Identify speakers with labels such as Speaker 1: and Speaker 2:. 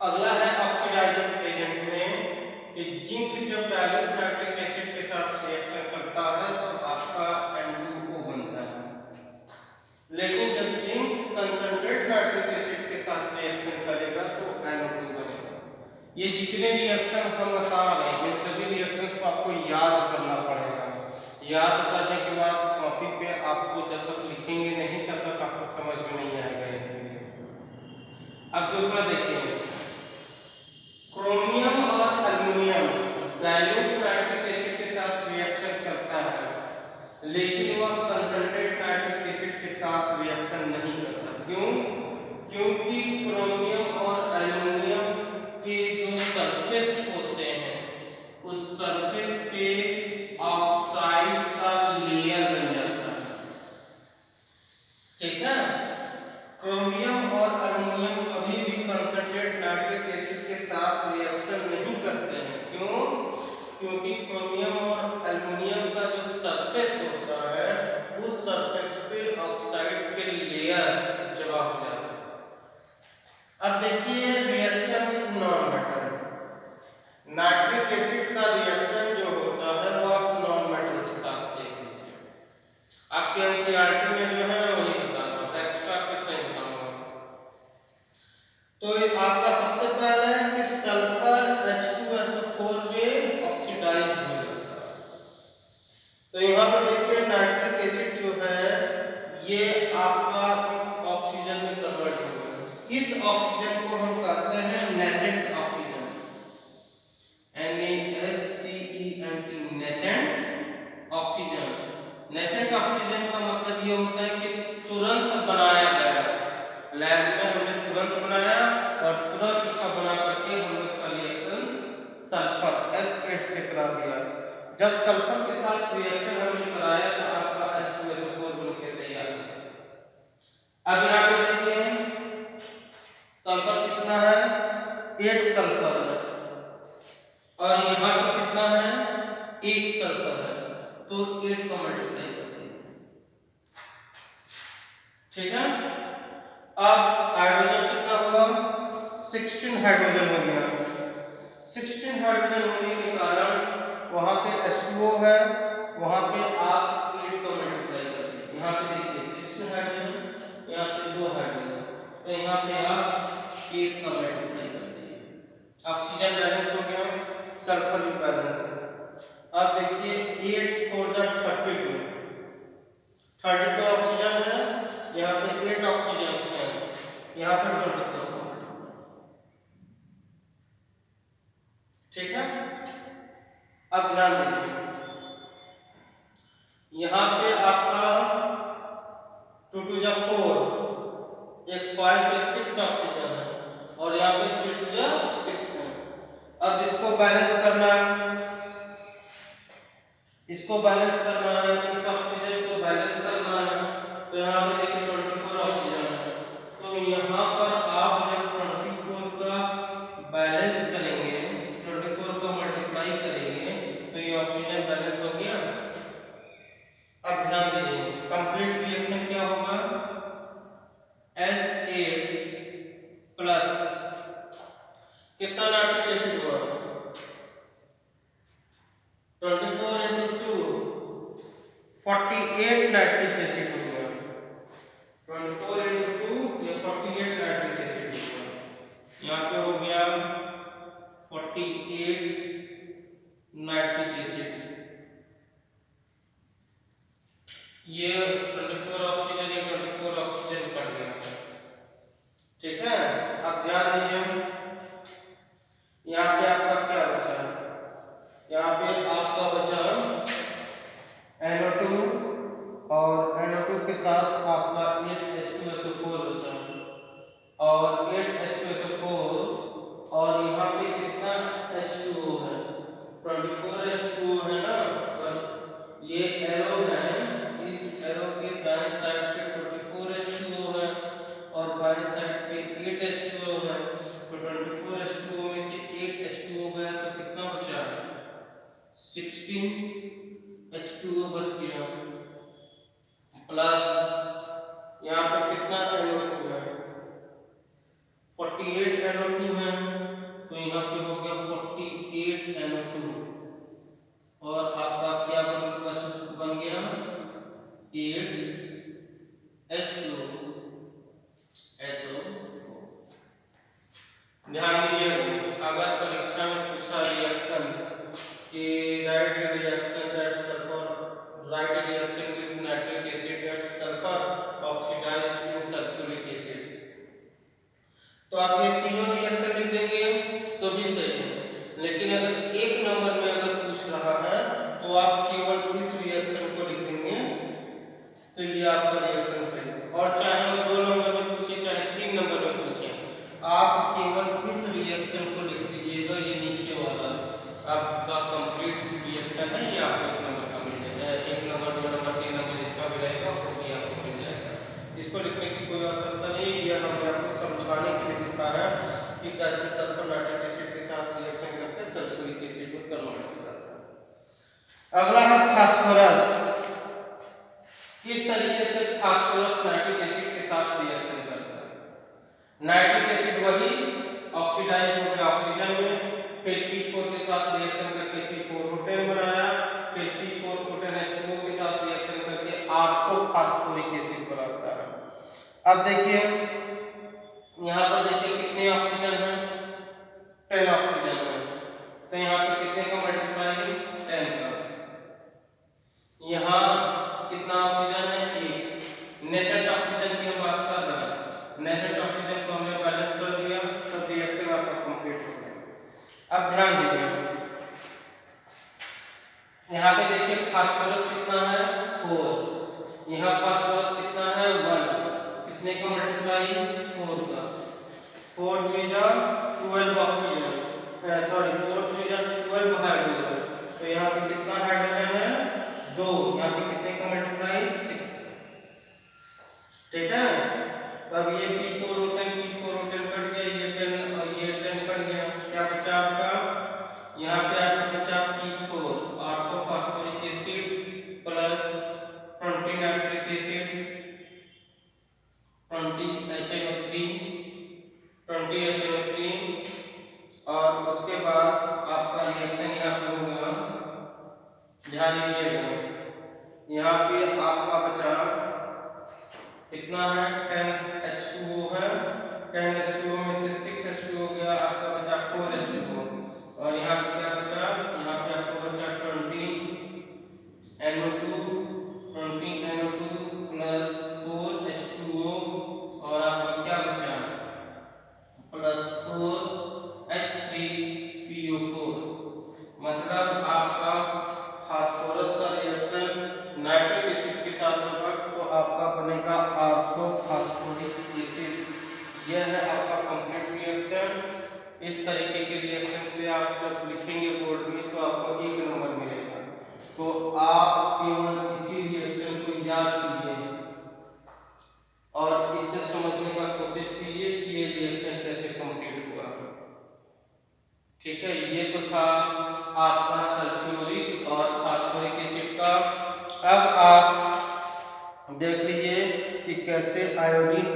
Speaker 1: अगला है oxidising agent में कि जिंक जब डाइल्यूट नाइट्रिक एसिड के साथ रिएक्शन करता है तो आपका N2O बनता है, लेकिन जब जिंक कंसंट्रेट नाइट्रिक एसिड के साथ रिएक्शन करेगा तो NO2 बनेगा। ये जितने रिएक्शन हम बता रहे हैं, ये सभी रिएक्शंस को आपको याद करना पड़ेगा। याद करने के बाद कॉपी पे आपको जब तक लिखेंगे नहीं तब तक आपको समझ में नहीं आएगा। अब दूसरा देखिए, क्रोमियम और एल्युमिनियम डाइल्यूट नाइट्रिक एसिड के साथ रिएक्शन करता है, लेकिन वह कंसंट्रेट नाइट्रिक एसिड के साथ रिएक्शन नहीं करता। क्यों? क्योंकि क्रोमियम और एल्युमिनियम के जो सरफेस होते हैं उस सरफेस पे ऑक्साइड का लेयर बन जाता है। ठीक है, क्रोमियम और एल्युमिनियम कभी भी कंसंट्रेट नाइट्रिक एसिड के साथ रिएक्शन नहीं करते हैं। क्यों? क्योंकि क्रोमियम और एल्युमिनियम का जो सरफेस होता है उस सरफेस पे ऑक्साइड के लेयर जमा हो जाते हैं। अब देखिए reaction with non metal, nitric acid का रिएक्शन जो होता है वो आप नॉन मेटल के साथ देख लीजिए। आपके एनसीईआरटी में जो है वही बता रहा हूँ, एक्स्ट्रा कुछ नहीं बताऊंगा। तो आपका सबसे पहले है कि सल्फर H2SO4 में ऑक्सीडाइज्ड हो जाता है। तो यहाँ पे देखिए नाइट्रिक एसिड जो है ये आपका इस ऑक्सीजन में कन्वर्ट हो गया। इस ऑक्सीजन को हम कहते हैं nascent oxygen, NaSCENT, nascent oxygen. Nascent oxygen का मतलब ये होता है कि तुरंत बनाया गया, लैब में हमने तुरंत बनाया और तुरंत उसका बना करके हमने उसका रिएक्शन सल्फर S8 से करा दिया। जब सल्फर के साथ रिएक्शन हमने कराया तो आपका H2SO4 बनके तैयार हो गया। अब यहाँ पे देखिए सल्फर कितना है, 8 सल्फर है और यहाँ पे कितना है, 1 सल्फर है, तो 8 को मल्टीप्लाई कर दिया। ठीक है, अब हाइड्रोजन कितना हुआ, 16 हाइड्रोजन हो गया। 16 हाइड्रोजन होने के कारण वहां पे H2O है, वहां पे आप 8 को मल्टीप्लाई कर दीजिए। यहाँ पे देखिए 16 हाइड्रोजन, यहाँ पे 2 हाइड्रोजन, तो यहाँ पे आप 8 का मल्टीप्लाई कर दीजिए। ऑक्सीजन बैलेंस हो गया, सल्फर भी बैलेंस है। अब देखिए 8 4 जा 32, 32 ऑक्सीजन है, यहाँ पे 8 ऑक्सीजन है, यहाँ पे 24। ठीक है, अब ध्यान दीजिए यहाँ पे आपका 2 2 जा 4, एक 5 एक 6 ऑक्सीजन है और यहाँ पे 3 2 जा 6 है। अब इसको बैलेंस करना है, इसको बैलेंस करना है, इस ऑक्सीजन को बैलेंस करना है। तो यहाँ पे देखिए 24 ऑक्सीजन है, तो यहाँ पर आप जब 24 का बैलेंस करेंगे, 24 का मल्टीप्लाई करेंगे तो ये ऑक्सीजन बैलेंस हो गया। अब ध्यान दीजिए कंप्लीट रिएक्शन क्या होगा, S8 प्लस कितना नाइट्रिक एसिड हुआ, 24 into 2 48 नाइट्रिक एसिड हो गया। 24 into 2 ये 48 नाइट्रिक एसिड हो गया। यहाँ पे हो गया 48 नाइट्रिक एसिड। ये 24 ऑक्सीजन, ये 24 ऑक्सीजन कट गया। ठीक है, अब ध्यान दीजिए यहाँ पे आपका क्या बचा, यहाँ पे आपका बचा NO2 और NO2 के साथ आपका 8H2SO4 बचा और 8H2SO4 और यहाँ पे कितना H2O है, 24 H2O है ना, और ये एरो है, इस एरो के दाएं साइड पे 24 H2O है और बाएं साइड पे 8 H2O है। तो 24 H2O में से 8 H2O गया तो कितना बचा, 16 H2O बच गया, प्लस यहाँ पे कितना NO2 है, 48 NO2 है NO2 और आपका क्या बन गया 8H2SO4। ध्यान दीजिए, अगर परीक्षा में पूछा रिएक्शन कि write reaction at sulphur, write reaction with nitric acid at sulphur oxidised in sulphuric acid, तो आप ये तीनों रिएक्शन लिख देंगे तो भी सही है। लेकिन अगर एक नंबर में अगर पूछ रहा है तो आप केवल इस रिएक्शन को लिख देंगे तो ये आपका रिएक्शन सही है। और चाहे 2 नंबर में पूछे चाहे 3 नंबर में पूछे, आप केवल इस रिएक्शन को लिख दीजिएगा। ये नीचे वाला आपका कंप्लीट रिएक्शन है, ये आपको 1 नंबर का मिल जाएगा। 1 नंबर 2 नंबर 3 नंबर जिसका भी रहेगा वो भी आपको मिल जाएगा। इसको लिखने की कोई आवश्यकता नहीं है, यह हमने आपको समझाने के लिए लिखा है कि कैसे सल्फर नाइट्रिक एसिड के साथ रिएक्शन करके सल्फ्यूरिक एसिड में कन्वर्ट हो जाता है। अगला है फास्फोरस। किस तरीके से फास्फोरस नाइट्रिक एसिड के साथ रिएक्शन करता है? नाइट्रिक एसिड वही ऑक्सीडाइज हो गया ऑक्सीजन में, फिर P4 के साथ रिएक्शन करके P4O10 बनाया, फिर P4O10H2O के साथ रिएक्शन करके ऑर्थोफॉस्फोरिक एसिड बनाता है। अब देखिए यहाँ पर देखिए कितने ऑक्सीजन हैं, 10 ऑक्सीजन है, तो यहाँ पे कितने का मल्टीप्लाई 10 का। यहाँ कितना ऑक्सीजन है 1, नेसेंट ऑक्सीजन की हम बात कर रहे हैं, नेसेंट ऑक्सीजन को हमने बैलेंस कर दिया, सब रिएक्शन आपका कंप्लीट हो गया। अब ध्यान दीजिए यहाँ पे देखिए फास्फोरस कितना है 4, यहाँ फास्फोरस कितना है 1, कितने का मल्टीप्लाई 4 का, 4 3 12 ऑक्सीजन, सॉरी 4 3 12 हाइड्रोजन, तो यहाँ पे कितना हाइड्रोजन है 2, यहाँ पे कितने का मल्टीप्लाई 6, ठीक है। तब ये P4O10 कट गया, ये 10 और ये 10 कट गया, क्या बचा आपका, यहाँ पे आपका बचा P4 orthophosphoric acid plus 20 nitric acid 20HNO3 और उसके बाद आपका रिएक्शन यहाँ पे होगा, ध्यान दीजिएगा यहाँ पे आपका बचा कितना है 10H2O है, 10H2O में से 6H2O गया, आपका बचा 4H2O और यहाँ पे क्या बचा, यहाँ पे आपको बचा 20NO2 प्लस 4H2O और आपका क्या बचा प्लस 4H3PO4। मतलब आपका फास्फोरस का रिएक्शन नाइट्रिक एसिड के साथ होगा तो आपका बनेगा ऑर्थोफॉस्फोरिक एसिड। यह है आपका कंप्लीट रिएक्शन। इस तरीके के रिएक्शन से आप जब लिखेंगे बोर्ड में तो आपको 1 नंबर मिलेगा। तो आप केवल इसी रिएक्शन को याद कीजिए और इससे समझने का कोशिश कीजिए कि ये रिएक्शन कैसे कंप्लीट हुआ। ठीक है, ये तो था आपका सल्फ्यूरिक और फास्फोरिक एसिड का। अब आप देख लीजिए कि कैसे आयोडीन